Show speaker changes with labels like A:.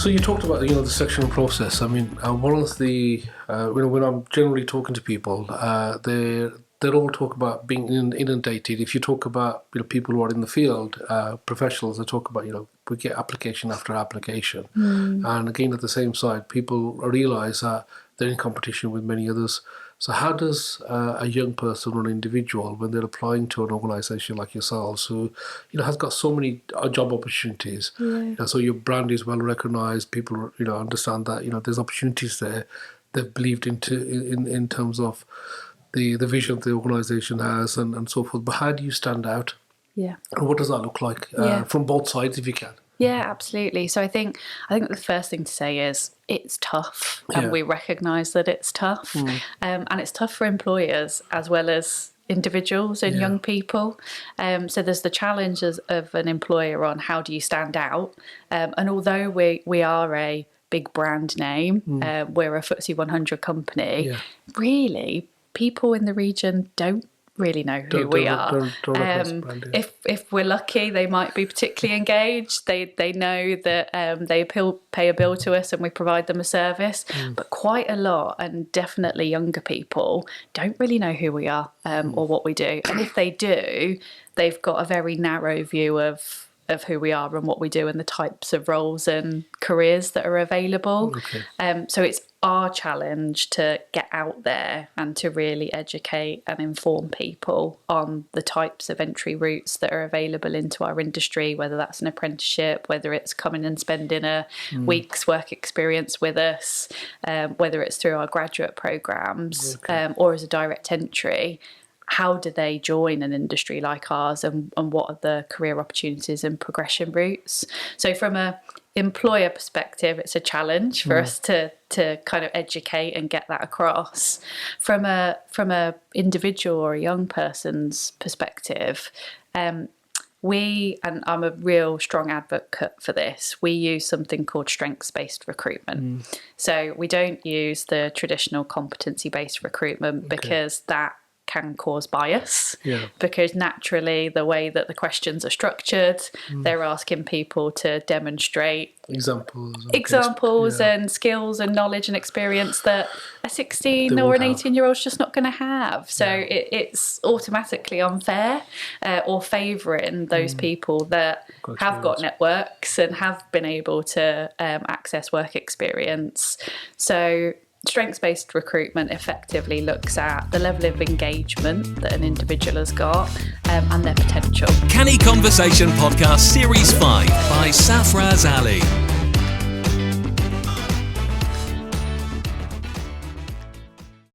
A: So you talked about, the selection process. I mean, one of the, when I'm generally talking to people, they'll all talk about being inundated. If you talk about, people who are in the field, professionals, they talk about, we get application after application. And again, at the same side, people realise that they're in competition with many others. So how does a young person or an individual, when they're applying to an organisation like yourselves, who has got so many job opportunities, so your brand is well recognised, people understand that there's opportunities there, they've believed in terms of the vision the organisation has and so forth. But how do you stand out?
B: Yeah.
A: And what does that look like from both sides, if you can?
B: Yeah, absolutely. So I think the first thing to say is it's tough, and we recognise that it's tough, and it's tough for employers as well as individuals and young people. So there's the challenges of an employer on how do you stand out, and although we are a big brand name, we're a FTSE 100 company. Really, people in the region don't really know who we are. If we're lucky, they might be particularly engaged. They know that they pay a bill to us and we provide them a service. But quite a lot, and definitely younger people, don't really know who we are or what we do. And if they do, they've got a very narrow view of who we are and what we do and the types of roles and careers that are available. So it's our challenge to get out there and to really educate and inform people on the types of entry routes that are available into our industry, whether that's an apprenticeship, whether it's coming and spending a week's work experience with us, whether it's through our graduate programmes or as a direct entry. How do they join an industry like ours, and what are the career opportunities and progression routes? So from a employer perspective, it's a challenge for us to kind of educate and get that across. From a individual or a young person's perspective, and I'm a real strong advocate for this, we use something called strengths-based recruitment. So we don't use the traditional competency-based recruitment because that can cause bias, because naturally the way that the questions are structured, they're asking people to demonstrate examples and skills and knowledge and experience that a 16 or an 18-year-old's just not going to have. So it's automatically unfair or favouring those people that have got networks and have been able to access work experience. So strengths-based recruitment effectively looks at the level of engagement that an individual has got and their potential.
C: Canny Conversation Podcast Series 5 by Safaraz Ali.